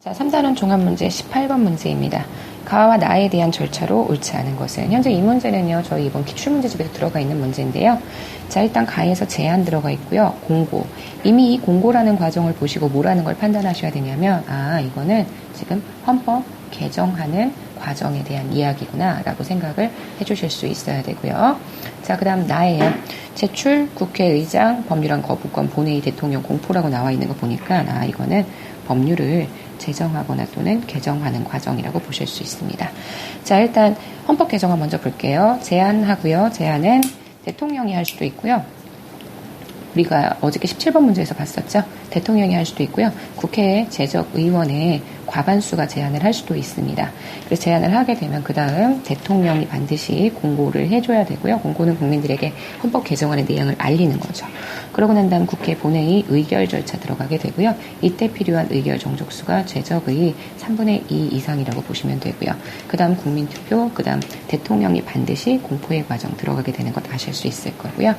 자, 3단원 종합문제 18번 문제입니다. 가와 나에 대한 절차로 옳지 않은 것은, 현재 이 문제는요, 저희 이번 기출문제집에서 들어가 있는 문제인데요. 자, 일단 가에서 제한 들어가 있고요. 공고. 이미 이 공고라는 과정을 보시고 뭐라는 걸 판단하셔야 되냐면, 이거는 지금 헌법 개정하는 과정에 대한 이야기구나 라고 생각을 해주실 수 있어야 되고요. 자, 그 다음 나예요. 제출, 국회의장, 법률안 거부권, 본회의, 대통령 공포라고 나와 있는 거 보니까 이거는 법률을 제정하거나 또는 개정하는 과정이라고 보실 수 있습니다. 자, 일단 헌법 개정안 먼저 볼게요. 제안하고요. 제안은 대통령이 할 수도 있고요. 우리가 어저께 17번 문제에서 봤었죠. 대통령이 할 수도 있고요. 국회 제적의원의 과반수가 제안을 할 수도 있습니다. 그래서 제안을 하게 되면 그 다음 대통령이 반드시 공고를 해줘야 되고요. 공고는 국민들에게 헌법 개정안의 내용을 알리는 거죠. 그러고 난 다음 국회 본회의 의결 절차 들어가게 되고요. 이때 필요한 의결 정족수가 제적의 3분의 2 이상이라고 보시면 되고요. 그 다음 국민투표, 그 다음 대통령이 반드시 공포의 과정 들어가게 되는 것 아실 수 있을 거고요.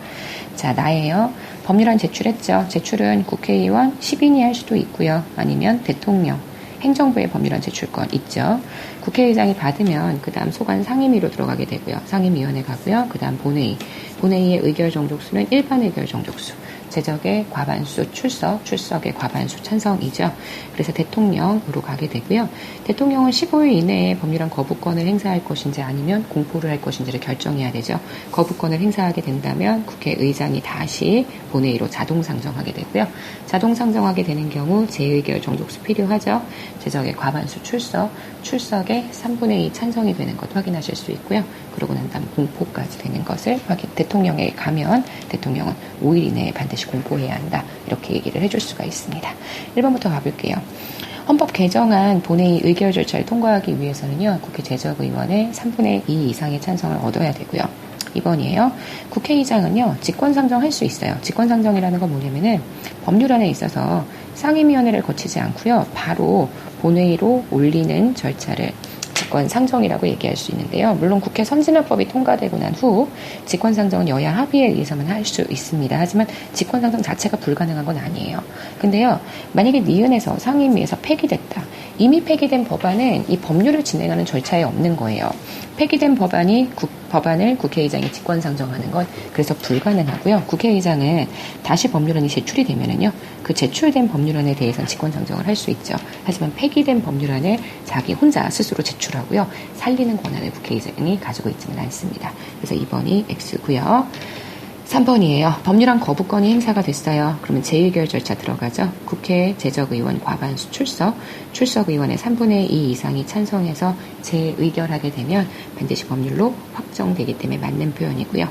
자, 나예요. 법률안 제출했죠. 제출은 국회의원 10인이 할 수도 있고요. 아니면 대통령, 행정부의 법률안 제출권 있죠. 국회의장이 받으면 그 다음 소관 상임위로 들어가게 되고요. 상임위원회 가고요. 그 다음 본회의. 본회의의 의결 정족수는 일반 의결 정족수. 제적의 과반수 출석의 과반수 찬성이죠. 그래서 대통령으로 가게 되고요. 대통령은 15일 이내에 법률안 거부권을 행사할 것인지 아니면 공포를 할 것인지를 결정해야 되죠. 거부권을 행사하게 된다면 국회의장이 다시 본회의로 자동 상정하게 되고요. 자동 상정하게 되는 경우 재의결 정족수 필요하죠. 제적의 과반수 출석의 3분의 2 찬성이 되는 것 확인하실 수 있고요. 그러고 난 다음 공포까지 되는 것을 대통령에게 가면 대통령은 5일 이내에 반드시 공포해야 한다. 이렇게 얘기를 해줄 수가 있습니다. 1번부터 가볼게요. 헌법 개정안 본회의 의결 절차를 통과하기 위해서는요. 국회 제적의원의 3분의 2 이상의 찬성을 얻어야 되고요. 2번이에요. 국회의장은요. 직권상정할 수 있어요. 직권상정이라는 건 뭐냐면은 법률안에 있어서 상임위원회를 거치지 않고요. 바로 본회의로 올리는 절차를 직권상정이라고 얘기할 수 있는데요. 물론 국회 선진화법이 통과되고 난 후 직권상정은 여야 합의에 의해서만 할 수 있습니다. 하지만 직권상정 자체가 불가능한 건 아니에요. 근데요. 만약에 니은에서 상임위에서 폐기됐다. 이미 폐기된 법안은 이 법률을 진행하는 절차에 없는 거예요. 폐기된 법안을 국회의장이 직권상정하는 건 그래서 불가능하고요. 국회의장은 다시 법률안이 제출이 되면은요, 그 제출된 법률안에 대해서는 직권상정을 할 수 있죠. 하지만 폐기된 법률안을 자기 혼자 스스로 제출하고요, 살리는 권한을 국회의장이 가지고 있지는 않습니다. 그래서 2번이 X고요. 3번이에요. 법률안 거부권이 행사가 됐어요. 그러면 재의결 절차 들어가죠. 국회 제적의원 과반수 출석의원의 3분의 2 이상이 찬성해서 재의결하게 되면 반드시 법률로 확정되기 때문에 맞는 표현이고요.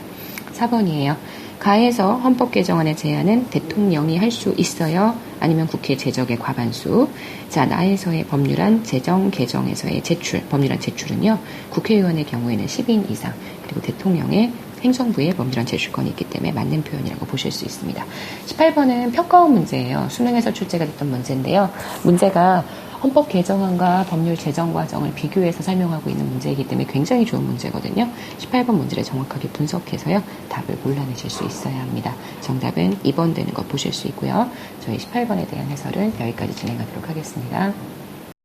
4번이에요. 가에서 헌법 개정안의 제안은 대통령이 할 수 있어요. 아니면 국회 제적의 과반수. 자, 나에서의 법률안 제정 개정에서의 법률안 제출은요. 국회의원의 경우에는 10인 이상, 그리고 대통령의 행정부의 법률안 제출권이 있기 때문에 맞는 표현이라고 보실 수 있습니다. 18번은 평가원 문제예요. 수능에서 출제가 됐던 문제인데요. 문제가 헌법 개정안과 법률 제정 과정을 비교해서 설명하고 있는 문제이기 때문에 굉장히 좋은 문제거든요. 18번 문제를 정확하게 분석해서요. 답을 골라내실 수 있어야 합니다. 정답은 2번 되는 거 보실 수 있고요. 저희 18번에 대한 해설은 여기까지 진행하도록 하겠습니다.